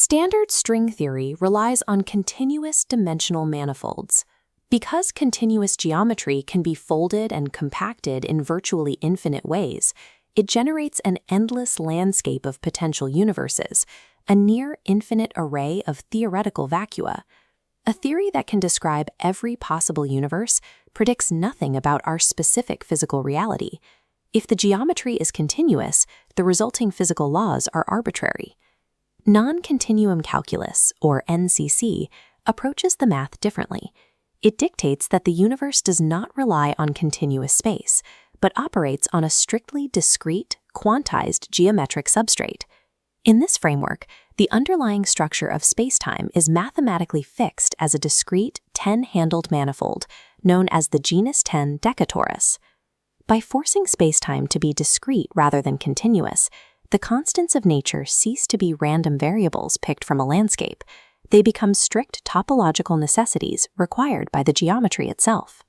Standard string theory relies on continuous dimensional manifolds. Because continuous geometry can be folded and compacted in virtually infinite ways, it generates an endless landscape of potential universes, a near-infinite array of theoretical vacua. A theory that can describe every possible universe predicts nothing about our specific physical reality. If the geometry is continuous, the resulting physical laws are arbitrary. Non-continuum calculus, or NCC, approaches the math differently. It dictates that the universe does not rely on continuous space, but operates on a strictly discrete, quantized geometric substrate. In this framework, the underlying structure of spacetime is mathematically fixed as a discrete 10-handled manifold, known as the Genus-10 Deca-Torus. By forcing spacetime to be discrete rather than continuous, the constants of nature cease to be random variables picked from a landscape. They become strict topological necessities required by the geometry itself.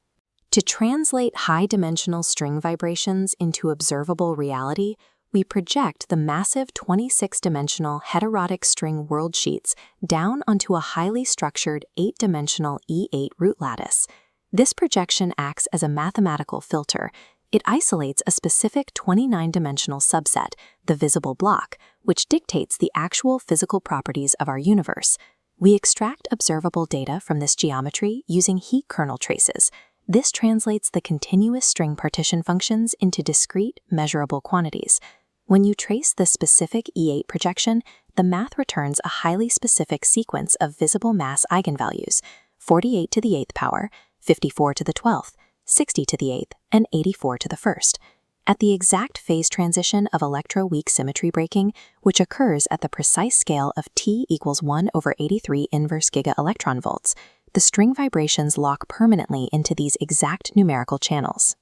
To translate high-dimensional string vibrations into observable reality, we project the massive 26-dimensional heterotic string worldsheets down onto a highly structured 8-dimensional E8 root lattice. This projection acts as a mathematical filter. It isolates a specific 29-dimensional subset, the visible block, which dictates the actual physical properties of our universe. We extract observable data from this geometry using heat kernel traces. This translates the continuous string partition functions into discrete, measurable quantities. When you trace the specific E8 projection, the math returns a highly specific sequence of visible mass eigenvalues, 48 to the 8th power, 54 to the 12th, 60 to the 8th, and 84 to the 1st. At the exact phase transition of electroweak symmetry breaking, which occurs at the precise scale of T equals 1/83 inverse giga-electron volts, the string vibrations lock permanently into these exact numerical channels.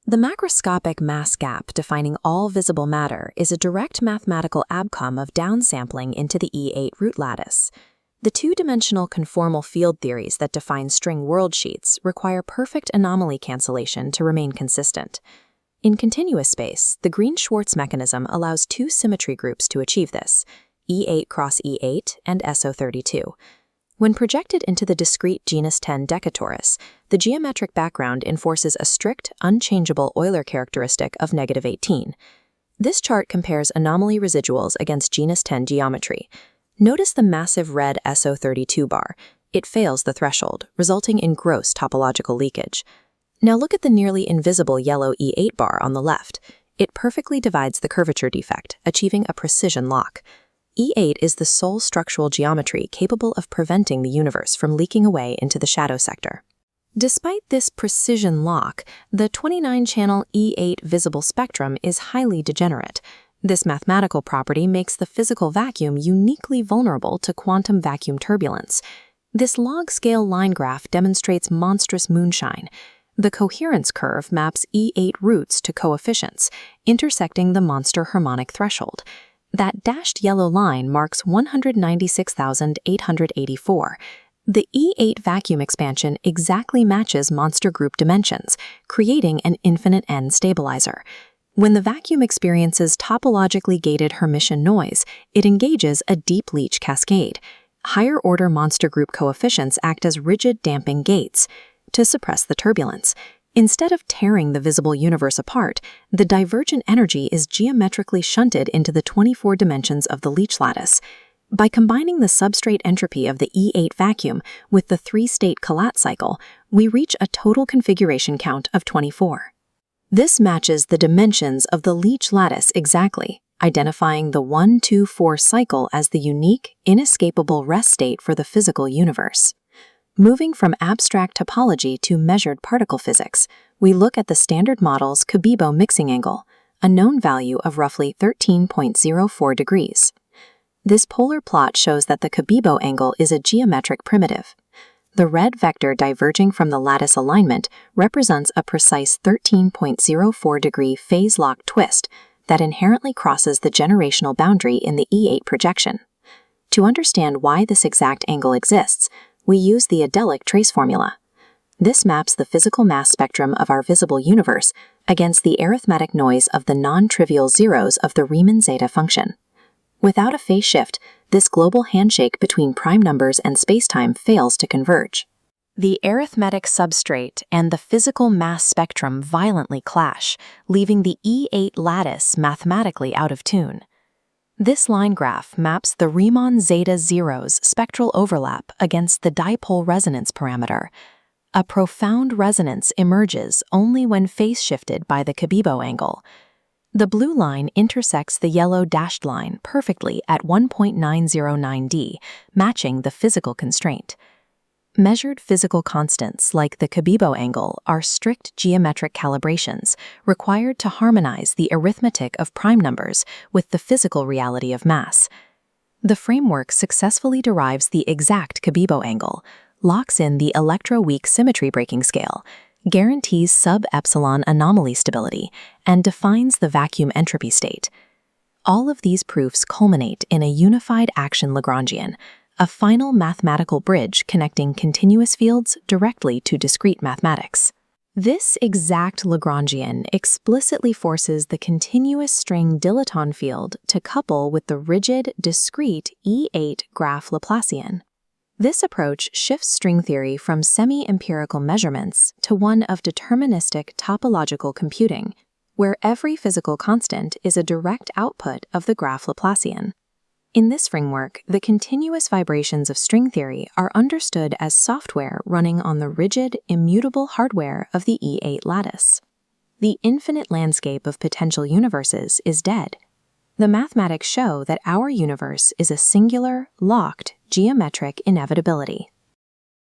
The macroscopic mass gap defining all visible matter is a direct mathematical outcome of downsampling into the E8 root lattice. The two-dimensional conformal field theories that define string worldsheets require perfect anomaly cancellation to remain consistent. In continuous space, the Green-Schwarz mechanism allows two symmetry groups to achieve this, E8 cross E8 and SO32. When projected into the discrete Genus-10 Deca-Torus, the geometric background enforces a strict, unchangeable Euler characteristic of -18. This chart compares anomaly residuals against Genus-10 geometry. Notice the massive red SO32 bar. It fails the threshold, resulting in gross topological leakage. Now look at the nearly invisible yellow E8 bar on the left. It perfectly divides the curvature defect, achieving a precision lock. E8 is the sole structural geometry capable of preventing the universe from leaking away into the shadow sector. Despite this precision lock, the 29-channel E8 visible spectrum is highly degenerate. This mathematical property makes the physical vacuum uniquely vulnerable to quantum vacuum turbulence. This log-scale line graph demonstrates monstrous moonshine. The coherence curve maps E8 roots to coefficients, intersecting the monster harmonic threshold. That dashed yellow line marks 196,884. The E8 vacuum expansion exactly matches monster group dimensions, creating an infinite N stabilizer. When the vacuum experiences topologically gated Hermitian noise, it engages a deep leach cascade. Higher-order monster group coefficients act as rigid damping gates to suppress the turbulence. Instead of tearing the visible universe apart, the divergent energy is geometrically shunted into the 24 dimensions of the leach lattice. By combining the substrate entropy of the E8 vacuum with the three-state Collatz cycle, we reach a total configuration count of 24. This matches the dimensions of the leach lattice exactly, identifying the 1-2-4 cycle as the unique, inescapable rest state for the physical universe. Moving from abstract topology to measured particle physics, we look at the Standard Model's Cabibbo mixing angle, a known value of roughly 13.04 degrees. This polar plot shows that the Cabibbo angle is a geometric primitive. The red vector diverging from the lattice alignment represents a precise 13.04 degree phase-lock twist that inherently crosses the generational boundary in the E8 projection. To understand why this exact angle exists, we use the adelic trace formula. This maps the physical mass spectrum of our visible universe against the arithmetic noise of the non-trivial zeros of the Riemann zeta function. Without a phase shift, this global handshake between prime numbers and spacetime fails to converge. The arithmetic substrate and the physical mass spectrum violently clash, leaving the E8 lattice mathematically out of tune. This line graph maps the Riemann zeta zeros spectral overlap against the dipole resonance parameter. A profound resonance emerges only when phase-shifted by the Cabibbo angle. The blue line intersects the yellow dashed line perfectly at 1.909d, matching the physical constraint. Measured physical constants like the Cabibbo angle are strict geometric calibrations required to harmonize the arithmetic of prime numbers with the physical reality of mass. The framework successfully derives the exact Cabibbo angle, locks in the electroweak symmetry breaking scale, guarantees sub-epsilon anomaly stability, and defines the vacuum entropy state. All of these proofs culminate in a unified action Lagrangian, a final mathematical bridge connecting continuous fields directly to discrete mathematics. This exact Lagrangian explicitly forces the continuous string dilaton field to couple with the rigid, discrete E8 graph Laplacian. This approach shifts string theory from semi-empirical measurements to one of deterministic topological computing, where every physical constant is a direct output of the graph Laplacian. In this framework, the continuous vibrations of string theory are understood as software running on the rigid, immutable hardware of the E8 lattice. The infinite landscape of potential universes is dead. The mathematics show that our universe is a singular, locked, geometric inevitability.